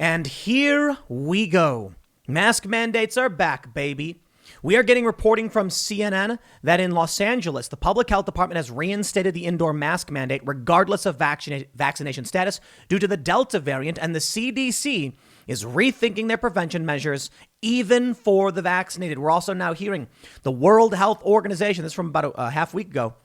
And here we go. Mask mandates are back, baby. We are getting reporting from CNN that in Los Angeles, the public health department has reinstated the indoor mask mandate regardless of vaccination status due to the Delta variant, and the CDC is rethinking their prevention measures even for the vaccinated. We're also now hearing the World Health Organization, this is from about a half week ago,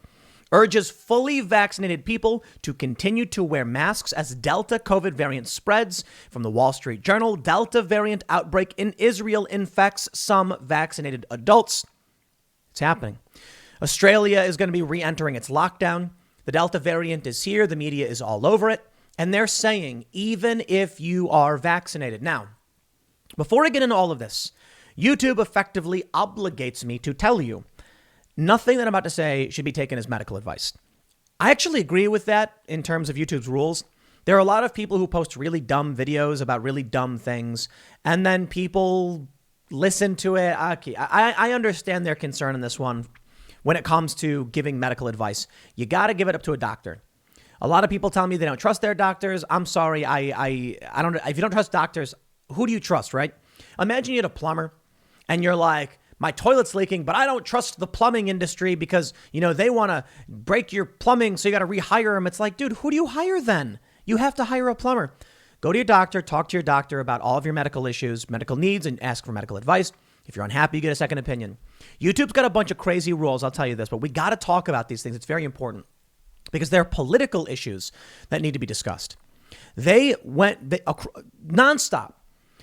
urges fully vaccinated people to continue to wear masks as Delta COVID variant spreads. From the Wall Street Journal, Delta variant outbreak in Israel infects some vaccinated adults. It's happening. Australia is going to be re-entering its lockdown. The Delta variant is here. The media is all over it. And they're saying, even if you are vaccinated. Now, before I get into all of this, YouTube effectively obligates me to tell you nothing that I'm about to say should be taken as medical advice. I actually agree with that in terms of YouTube's rules. There are a lot of people who post really dumb videos about really dumb things, and then people listen to it. Okay, I understand their concern in this one when it comes to giving medical advice. You got to give it up to a doctor. A lot of people tell me they don't trust their doctors. I'm sorry. I don't. If you don't trust doctors, who do you trust, right? Imagine you had a plumber and you're like, my toilet's leaking, but I don't trust the plumbing industry because, they want to break your plumbing, so you got to rehire them. It's like, dude, who do you hire then? You have to hire a plumber. Go to your doctor, talk to your doctor about all of your medical issues, medical needs, and ask for medical advice. If you're unhappy, you get a second opinion. YouTube's got a bunch of crazy rules, I'll tell you this, but we got to talk about these things. It's very important because there are political issues that need to be discussed. They went nonstop.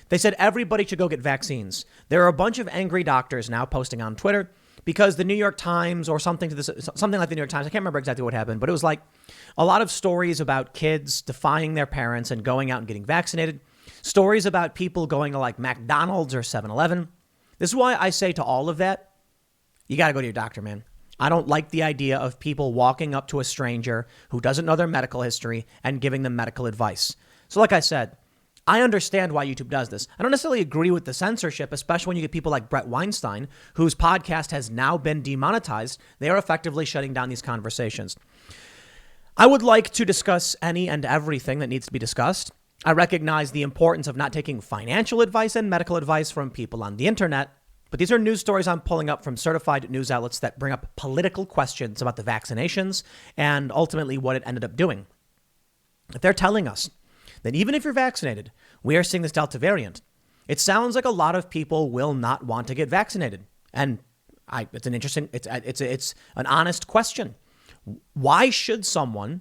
They said everybody should go get vaccines. There are a bunch of angry doctors now posting on Twitter because the New York Times or something like the New York Times, I can't remember exactly what happened, but it was like a lot of stories about kids defying their parents and going out and getting vaccinated. Stories about people going to like McDonald's or 7-Eleven. This is why I say to all of that, you got to go to your doctor, man. I don't like the idea of people walking up to a stranger who doesn't know their medical history and giving them medical advice. So like I said, I understand why YouTube does this. I don't necessarily agree with the censorship, especially when you get people like Brett Weinstein, whose podcast has now been demonetized. They are effectively shutting down these conversations. I would like to discuss any and everything that needs to be discussed. I recognize the importance of not taking financial advice and medical advice from people on the internet, but these are news stories I'm pulling up from certified news outlets that bring up political questions about the vaccinations and ultimately what it ended up doing. If they're telling us that even if you're vaccinated, we are seeing this Delta variant, it sounds like a lot of people will not want to get vaccinated. And it's an honest question. Why should someone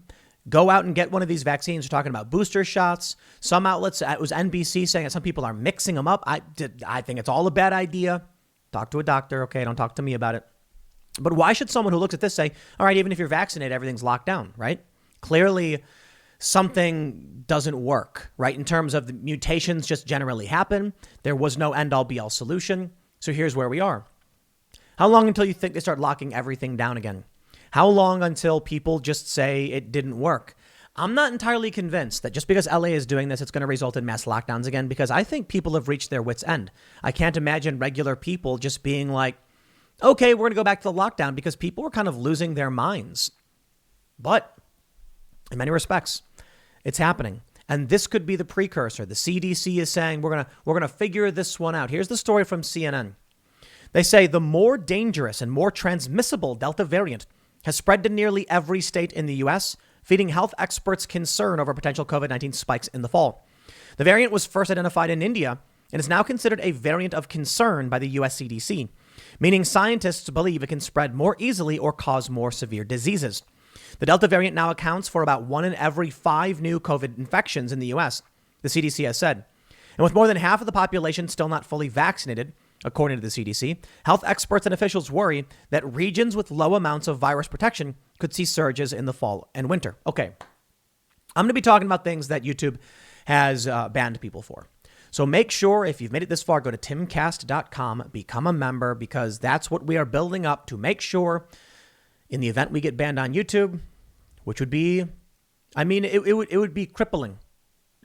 go out and get one of these vaccines? We're talking about booster shots. Some outlets, it was NBC saying that some people are mixing them up. I think it's all a bad idea. Talk to a doctor. Okay, don't talk to me about it. But why should someone who looks at this say, all right, even if you're vaccinated, everything's locked down, right? Clearly, something doesn't work, right? In terms of the mutations just generally happen. There was no end-all be-all solution. So here's where we are. How long until you think they start locking everything down again? How long until people just say it didn't work? I'm not entirely convinced that just because LA is doing this, it's going to result in mass lockdowns again, because I think people have reached their wits' end. I can't imagine regular people just being like, okay, we're going to go back to the lockdown, because people were kind of losing their minds. But in many respects, it's happening. And this could be the precursor. The CDC is saying we're going to figure this one out. Here's the story from CNN. They say the more dangerous and more transmissible Delta variant has spread to nearly every state in the U.S., feeding health experts concern over potential COVID-19 spikes in the fall. The variant was first identified in India and is now considered a variant of concern by the U.S. CDC, meaning scientists believe it can spread more easily or cause more severe diseases. The Delta variant now accounts for about 1 in every 5 new COVID infections in the U.S., the CDC has said. And with more than half of the population still not fully vaccinated, according to the CDC, health experts and officials worry that regions with low amounts of virus protection could see surges in the fall and winter. Okay, I'm going to be talking about things that YouTube has banned people for. So make sure, if you've made it this far, go to timcast.com, become a member, because that's what we are building up to make sure in the event we get banned on YouTube, which would be, it would be crippling.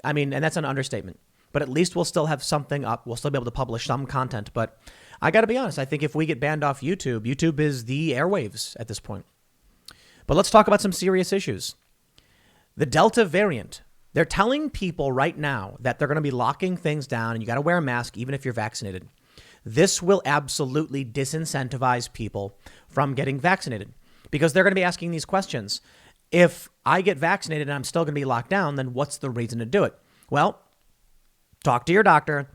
And that's an understatement. But at least we'll still have something up. We'll still be able to publish some content. But I got to be honest, I think if we get banned off YouTube, YouTube is the airwaves at this point. But let's talk about some serious issues. The Delta variant They're telling people right now that they're going to be locking things down and you got to wear a mask even if you're vaccinated. This will absolutely disincentivize people from getting vaccinated because they're going to be asking these questions. If I get vaccinated and I'm still going to be locked down, then what's the reason to do it? Well, talk to your doctor.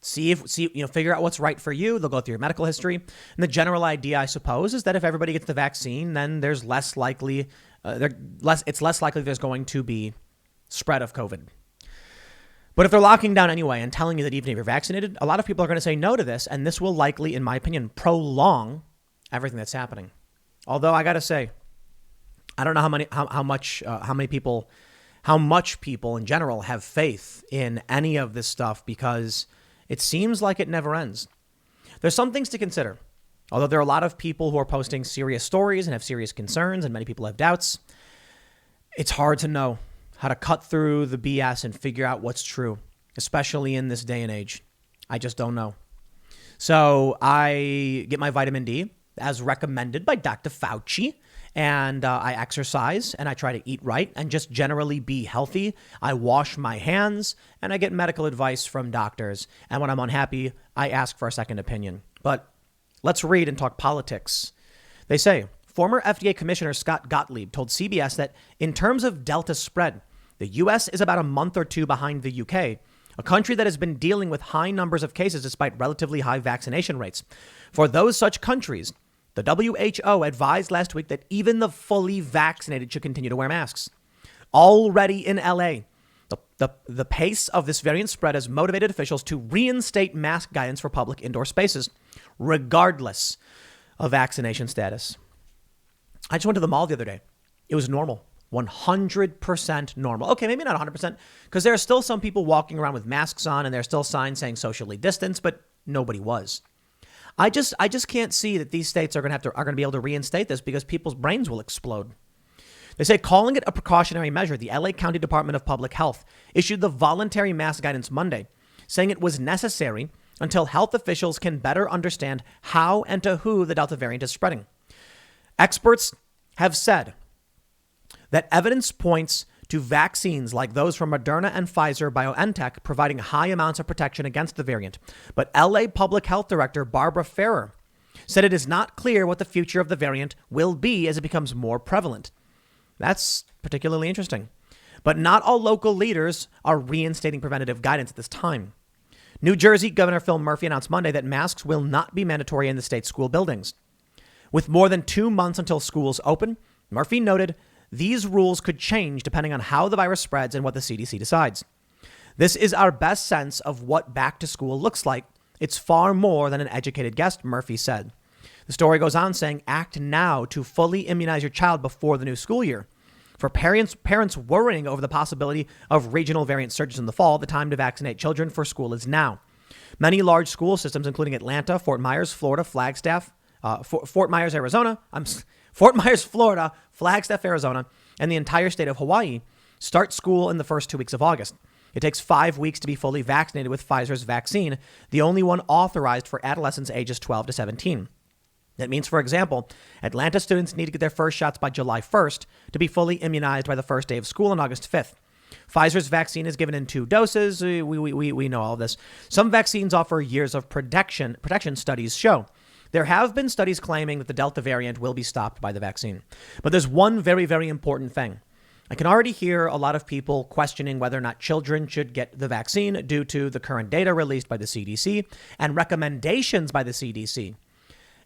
Figure out what's right for you. They'll go through your medical history. And the general idea, I suppose, is that if everybody gets the vaccine, then there's it's less likely there's going to be spread of COVID. But if they're locking down anyway and telling you that even if you're vaccinated, a lot of people are going to say no to this. And this will likely, in my opinion, prolong everything that's happening. Although I got to say, I don't know how much people in general have faith in any of this stuff because it seems like it never ends. There's some things to consider. Although there are a lot of people who are posting serious stories and have serious concerns and many people have doubts, it's hard to know how to cut through the BS and figure out what's true, especially in this day and age. I just don't know. So I get my vitamin D as recommended by Dr. Fauci. And I exercise and I try to eat right and just generally be healthy. I wash my hands and I get medical advice from doctors. And when I'm unhappy, I ask for a second opinion. But let's read and talk politics. They say former FDA Commissioner Scott Gottlieb told CBS that in terms of Delta spread, the U.S. is about a month or two behind the UK, a country that has been dealing with high numbers of cases despite relatively high vaccination rates. For those such countries, the WHO advised last week that even the fully vaccinated should continue to wear masks. Already in LA, the pace of this variant spread has motivated officials to reinstate mask guidance for public indoor spaces, regardless of vaccination status. I just went to the mall the other day. It was normal. 100% normal. Okay, maybe not 100%, because there are still some people walking around with masks on and there are still signs saying socially distance, but nobody was. I just can't see that these states are going to be able to reinstate this because people's brains will explode. They say calling it a precautionary measure, the LA County Department of Public Health issued the voluntary mask guidance Monday, saying it was necessary until health officials can better understand how and to who the Delta variant is spreading. Experts have said that evidence points to vaccines like those from Moderna and Pfizer BioNTech providing high amounts of protection against the variant. But LA Public Health Director Barbara Ferrer said it is not clear what the future of the variant will be as it becomes more prevalent. That's particularly interesting. But not all local leaders are reinstating preventative guidance at this time. New Jersey Governor Phil Murphy announced Monday that masks will not be mandatory in the state's school buildings. With more than 2 months until schools open, Murphy noted these rules could change depending on how the virus spreads and what the CDC decides. This is our best sense of what back to school looks like. It's far more than an educated guess, Murphy said. The story goes on saying, act now to fully immunize your child before the new school year. For parents worrying over the possibility of regional variant surges in the fall, the time to vaccinate children for school is now. Many large school systems, including Atlanta, Fort Myers, Florida, Flagstaff, Fort Myers, Florida, Flagstaff, Arizona, and the entire state of Hawaii, start school in the first 2 weeks of August. It takes 5 weeks to be fully vaccinated with Pfizer's vaccine, the only one authorized for adolescents ages 12 to 17. That means, for example, Atlanta students need to get their first shots by July 1st to be fully immunized by the first day of school on August 5th. Pfizer's vaccine is given in 2 doses. We know all of this. Some vaccines offer years of protection, studies show. There have been studies claiming that the Delta variant will be stopped by the vaccine. But there's one very, very important thing. I can already hear a lot of people questioning whether or not children should get the vaccine due to the current data released by the CDC and recommendations by the CDC.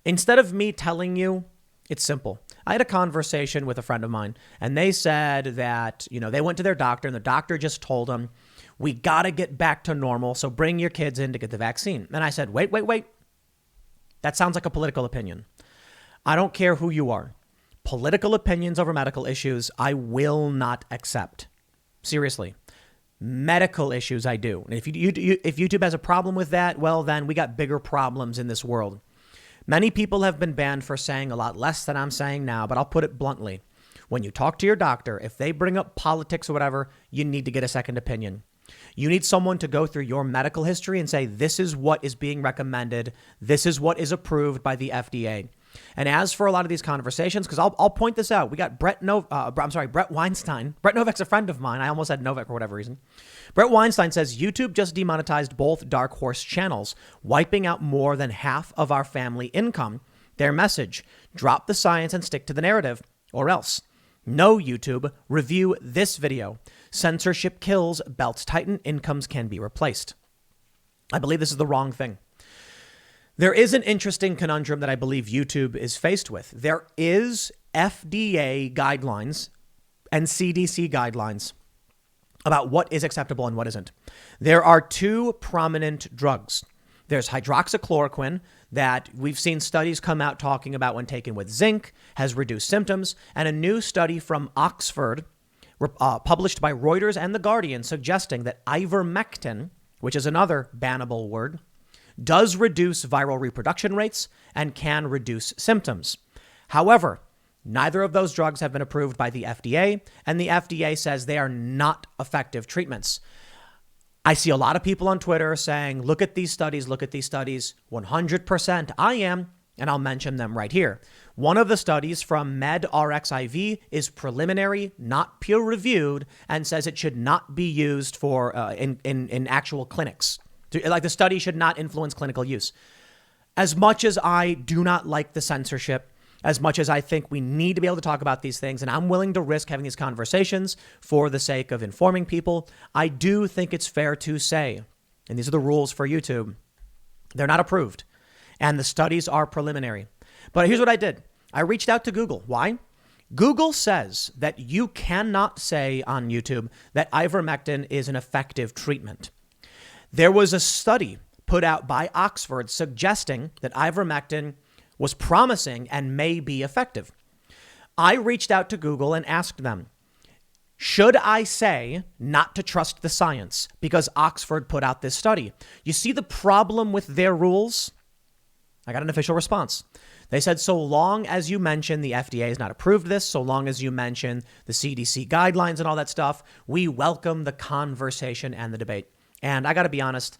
Instead of me telling you, it's simple. I had a conversation with a friend of mine, and they said that, they went to their doctor, and the doctor just told them, we got to get back to normal, so bring your kids in to get the vaccine. And I said, wait. That sounds like a political opinion. I don't care who you are. Political opinions over medical issues, I will not accept. Seriously. Medical issues, I do. And if YouTube has a problem with that, well, then we got bigger problems in this world. Many people have been banned for saying a lot less than I'm saying now, but I'll put it bluntly. When you talk to your doctor, if they bring up politics or whatever, you need to get a second opinion. You need someone to go through your medical history and say, this is what is being recommended. This is what is approved by the FDA. And as for a lot of these conversations, because I'll point this out, we got Brett Weinstein. Brett Novick's a friend of mine. I almost said Novik for whatever reason. Brett Weinstein says YouTube just demonetized both dark horse channels, wiping out more than half of our family income. Their message: drop the science and stick to the narrative, or else. No, YouTube, review this video. Censorship kills, belts tighten, incomes can be replaced. I believe this is the wrong thing. There is an interesting conundrum that I believe YouTube is faced with. There is FDA guidelines and CDC guidelines about what is acceptable and what isn't. There are two prominent drugs. There's hydroxychloroquine that we've seen studies come out talking about when taken with zinc has reduced symptoms, and a new study from Oxford published by Reuters and The Guardian suggesting that ivermectin, which is another bannable word, does reduce viral reproduction rates and can reduce symptoms. However, neither of those drugs have been approved by the FDA, and the FDA says they are not effective treatments. I see a lot of people on Twitter saying, look at these studies, look at these studies. 100% I am, and I'll mention them right here. One of the studies from MedRxiv is preliminary, not peer-reviewed, and says it should not be used for in actual clinics. Like, the study should not influence clinical use. As much as I do not like the censorship, as much as I think we need to be able to talk about these things, and I'm willing to risk having these conversations for the sake of informing people, I do think it's fair to say, and these are the rules for YouTube, they're not approved, and the studies are preliminary. But here's what I did. I reached out to Google. Why? Google says that you cannot say on YouTube that ivermectin is an effective treatment. There was a study put out by Oxford suggesting that ivermectin was promising and may be effective. I reached out to Google and asked them, should I say not to trust the science because Oxford put out this study? You see the problem with their rules? I got an official response. They said, so long as you mention the FDA has not approved this, so long as you mention the CDC guidelines and all that stuff, we welcome the conversation and the debate. And I got to be honest,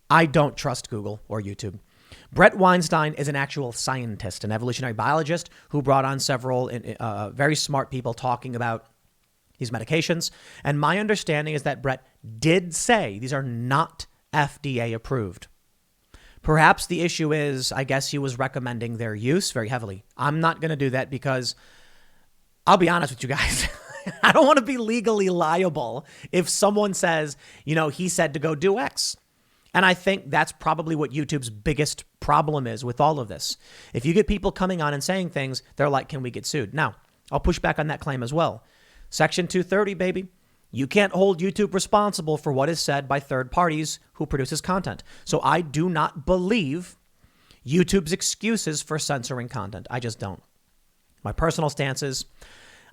I don't trust Google or YouTube. Brett Weinstein is an actual scientist, an evolutionary biologist who brought on several very smart people talking about these medications. And my understanding is that Brett did say these are not FDA approved. Perhaps the issue is, I guess he was recommending their use very heavily. I'm not going to do that because I'll be honest with you guys. I don't want to be legally liable if someone says, he said to go do X. And I think that's probably what YouTube's biggest problem is with all of this. If you get people coming on and saying things, they're like, can we get sued? Now, I'll push back on that claim as well. Section 230, baby. You can't hold YouTube responsible for what is said by third parties who produces content. So I do not believe YouTube's excuses for censoring content. I just don't. My personal stance is,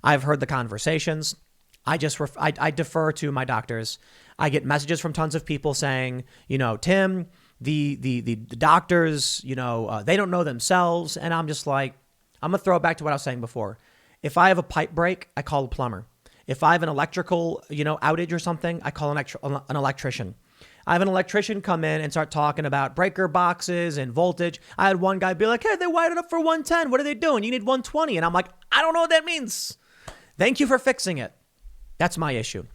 I've heard the conversations. I defer to my doctors. I get messages from tons of people saying, Tim, the doctors, they don't know themselves. And I'm just like, I'm going to throw it back to what I was saying before. If I have a pipe break, I call a plumber. If I have an electrical, outage or something, I call an electrician. I have an electrician come in and start talking about breaker boxes and voltage. I had one guy be like, hey, they wired it up for 110. What are they doing? You need 120. And I'm like, I don't know what that means. Thank you for fixing it. That's my issue.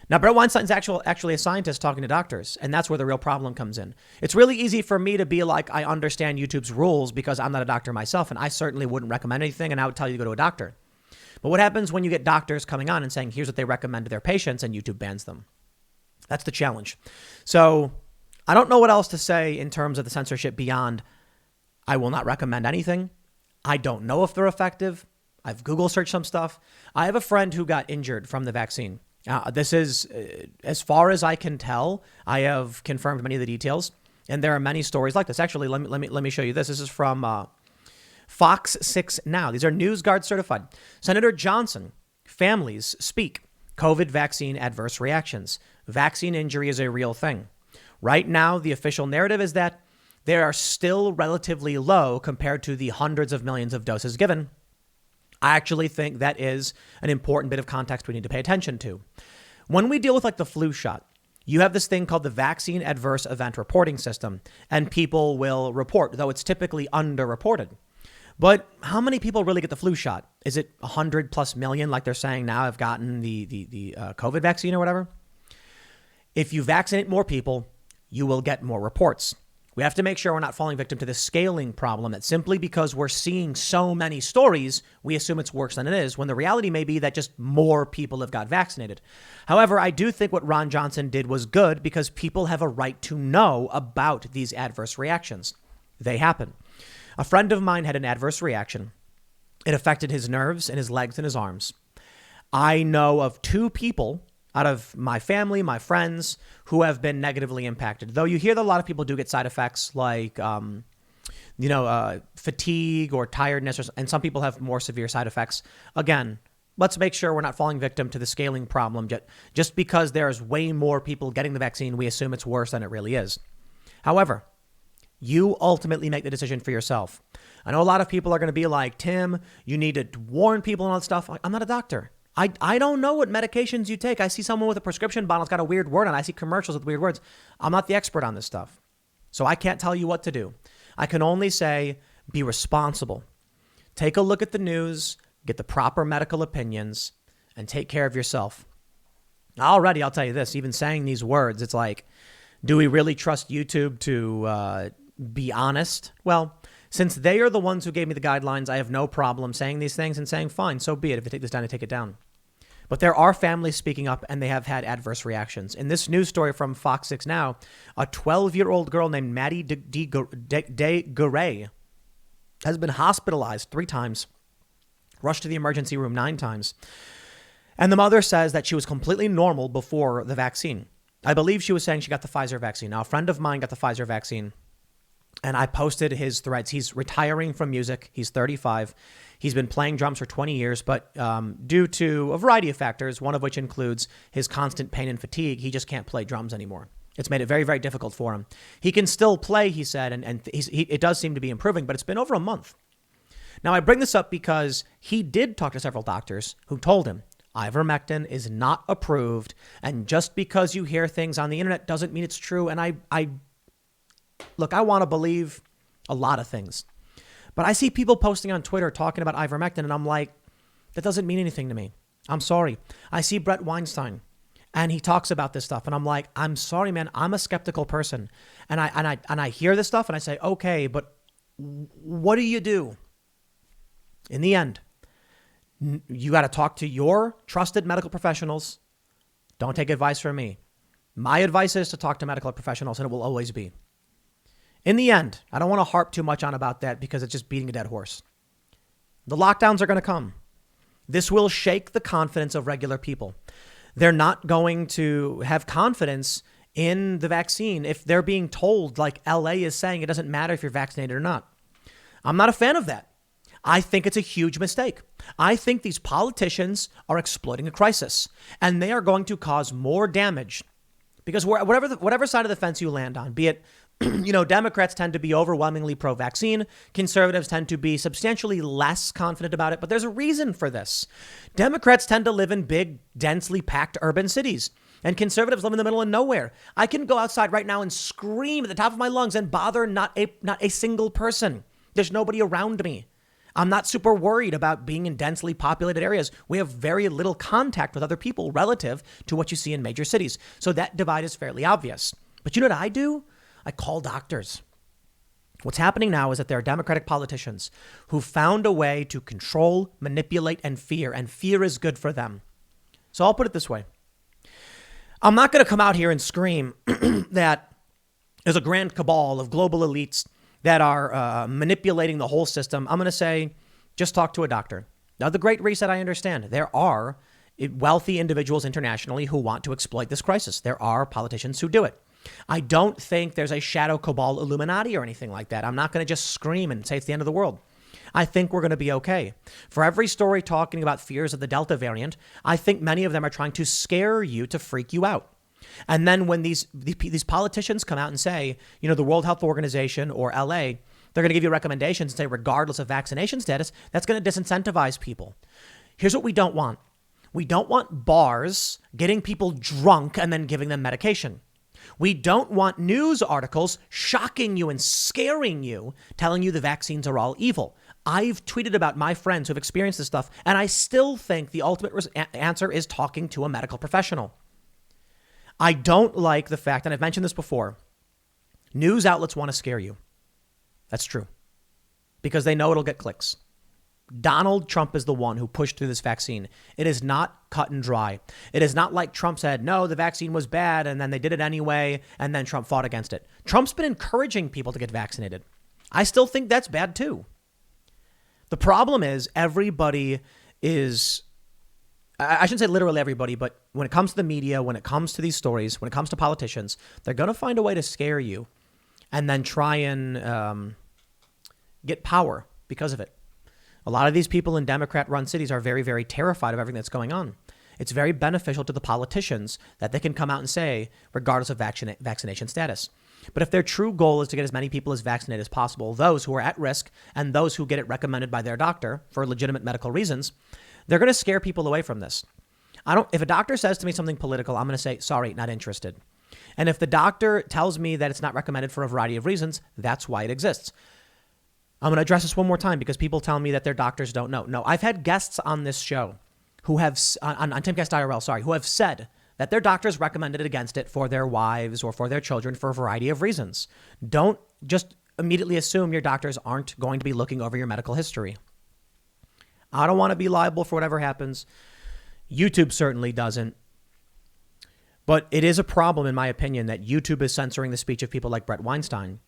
Now, Brett Weinstein's actually a scientist talking to doctors, and that's where the real problem comes in. It's really easy for me to be like, I understand YouTube's rules because I'm not a doctor myself, and I certainly wouldn't recommend anything, and I would tell you to go to a doctor. But what happens when you get doctors coming on and saying, here's what they recommend to their patients, and YouTube bans them? That's the challenge. So I don't know what else to say in terms of the censorship beyond, I will not recommend anything. I don't know if they're effective. I've Google searched some stuff. I have a friend who got injured from the vaccine. This is, as far as I can tell, I have confirmed many of the details, and there are many stories like this. Actually, let me show you this. This is from Fox 6 Now. These are NewsGuard certified. Senator Johnson, families speak. COVID vaccine adverse reactions. Vaccine injury is a real thing. Right now, the official narrative is that they are still relatively low compared to the hundreds of millions of doses given. I actually think that is an important bit of context we need to pay attention to. When we deal with like the flu shot, you have this thing called the Vaccine Adverse Event Reporting System, and people will report, though it's typically underreported. But how many people really get the flu shot? Is it 100 plus million, like they're saying now, have gotten the COVID vaccine or whatever? If you vaccinate more people, you will get more reports. We have to make sure we're not falling victim to the scaling problem that simply because we're seeing so many stories, we assume it's worse than it is, when the reality may be that just more people have got vaccinated. However, I do think what Ron Johnson did was good because people have a right to know about these adverse reactions. They happen. A friend of mine had an adverse reaction. It affected his nerves and his legs and his arms. I know of 2 people out of my family, my friends, who have been negatively impacted. Though you hear that a lot of people do get side effects like, fatigue or tiredness, and some people have more severe side effects. Again, let's make sure we're not falling victim to the scaling problem. Just because there's way more people getting the vaccine, we assume it's worse than it really is. However, you ultimately make the decision for yourself. I know a lot of people are going to be like, Tim, you need to warn people and all that stuff. I'm not a doctor. I don't know what medications you take. I see someone with a prescription bottle that's got a weird word on it. I see commercials with weird words. I'm not the expert on this stuff. So I can't tell you what to do. I can only say be responsible. Take a look at the news, get the proper medical opinions, and take care of yourself. Already, I'll tell you this, even saying these words, it's like, do we really trust YouTube to be honest? Well, since they are the ones who gave me the guidelines, I have no problem saying these things and saying, fine, so be it. If you take this down, I take it down. But there are families speaking up, and they have had adverse reactions. In this news story from Fox 6 Now, a 12-year-old girl named Maddie Youre has been hospitalized 3 times, rushed to the emergency room 9 times. And the mother says that she was completely normal before the vaccine. I believe she was saying she got the Pfizer vaccine. Now, a friend of mine got the Pfizer vaccine, and I posted his threads. He's retiring from music. He's 35. He's been playing drums for 20 years, but due to a variety of factors, one of which includes his constant pain and fatigue, he just can't play drums anymore. It's made it very, very difficult for him. He can still play, he said, and it does seem to be improving, but it's been over a month. Now, I bring this up because he did talk to several doctors who told him ivermectin is not approved, and just because you hear things on the internet doesn't mean it's true. And I want to believe a lot of things. But I see people posting on Twitter talking about ivermectin, and I'm like, that doesn't mean anything to me. I'm sorry. I see Brett Weinstein, and he talks about this stuff, and I'm like, I'm sorry, man. I'm a skeptical person, and I hear this stuff, and I say, okay, but what do you do? In the end, you got to talk to your trusted medical professionals. Don't take advice from me. My advice is to talk to medical professionals, and it will always be. In the end, I don't want to harp too much on about that because it's just beating a dead horse. The lockdowns are going to come. This will shake the confidence of regular people. They're not going to have confidence in the vaccine if they're being told, like LA is saying, it doesn't matter if you're vaccinated or not. I'm not a fan of that. I think it's a huge mistake. I think these politicians are exploiting a crisis, and they are going to cause more damage because whatever side of the fence you land on, be it Democrats tend to be overwhelmingly pro-vaccine. Conservatives tend to be substantially less confident about it. But there's a reason for this. Democrats tend to live in big, densely packed urban cities, and conservatives live in the middle of nowhere. I can go outside right now and scream at the top of my lungs and bother not a single person. There's nobody around me. I'm not super worried about being in densely populated areas. We have very little contact with other people relative to what you see in major cities. So that divide is fairly obvious. But you know what I do? I call doctors. What's happening now is that there are Democratic politicians who found a way to control, manipulate, and fear is good for them. So I'll put it this way. I'm not going to come out here and scream that there's a grand cabal of global elites that are manipulating the whole system. I'm going to say, just talk to a doctor. Now, the Great Reset, I understand. There are wealthy individuals internationally who want to exploit this crisis. There are politicians who do it. I don't think there's a shadow cabal Illuminati or anything like that. I'm not going to just scream and say it's the end of the world. I think we're going to be okay. For every story talking about fears of the Delta variant, I think many of them are trying to scare you to freak you out. And then when these politicians come out and say, the World Health Organization or LA, they're going to give you recommendations and say, regardless of vaccination status, that's going to disincentivize people. Here's what we don't want. We don't want bars getting people drunk and then giving them medication. We don't want news articles shocking you and scaring you, telling you the vaccines are all evil. I've tweeted about my friends who've experienced this stuff, and I still think the ultimate answer is talking to a medical professional. I don't like the fact, and I've mentioned this before, news outlets want to scare you. That's true. Because they know it'll get clicks. Donald Trump is the one who pushed through this vaccine. It is not cut and dry. It is not like Trump said, no, the vaccine was bad, and then they did it anyway, and then Trump fought against it. Trump's been encouraging people to get vaccinated. I still think that's bad too. The problem is everybody is, I shouldn't say literally everybody, but when it comes to the media, when it comes to these stories, when it comes to politicians, they're going to find a way to scare you and then try and get power because of it. A lot of these people in Democrat-run cities are very, very terrified of everything that's going on. It's very beneficial to the politicians that they can come out and say, regardless of vaccination status. But if their true goal is to get as many people as vaccinated as possible, those who are at risk and those who get it recommended by their doctor for legitimate medical reasons, they're going to scare people away from this. If a doctor says to me something political, I'm going to say, sorry, not interested. And if the doctor tells me that it's not recommended for a variety of reasons, that's why it exists. I'm going to address this one more time because people tell me that their doctors don't know. No, I've had guests on this show who have, on Timcast IRL, who have said that their doctors recommended it against it for their wives or for their children for a variety of reasons. Don't just immediately assume your doctors aren't going to be looking over your medical history. I don't want to be liable for whatever happens. YouTube certainly doesn't. But it is a problem, in my opinion, that YouTube is censoring the speech of people like Brett Weinstein.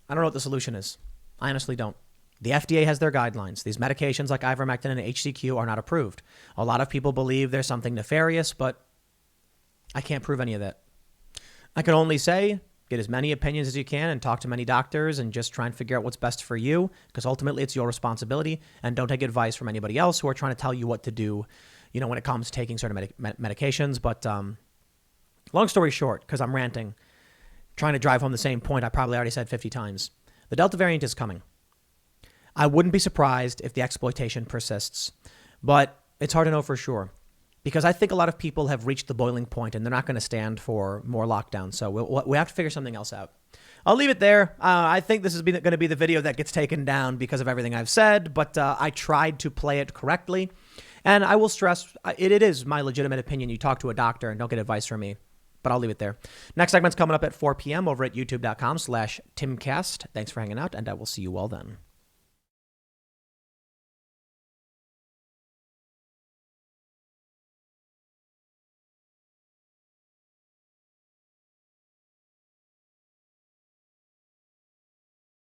I don't know what the solution is. I honestly don't. The FDA has their guidelines. These medications like ivermectin and HCQ are not approved. A lot of people believe there's something nefarious, but I can't prove any of that. I can only say, get as many opinions as you can and talk to many doctors and just try and figure out what's best for you, because ultimately it's your responsibility. And don't take advice from anybody else who are trying to tell you what to do, when it comes to taking certain medications. But long story short, because I'm ranting, trying to drive home the same point I probably already said 50 times. The Delta variant is coming. I wouldn't be surprised if the exploitation persists, but it's hard to know for sure because I think a lot of people have reached the boiling point and they're not going to stand for more lockdown. So we have to figure something else out. I'll leave it there. I think this is going to be the video that gets taken down because of everything I've said, but I tried to play it correctly. And I will stress, it is my legitimate opinion. You talk to a doctor and don't get advice from me. But I'll leave it there. Next segment's coming up at 4 p.m. over at youtube.com/Timcast. Thanks for hanging out, and I will see you all then.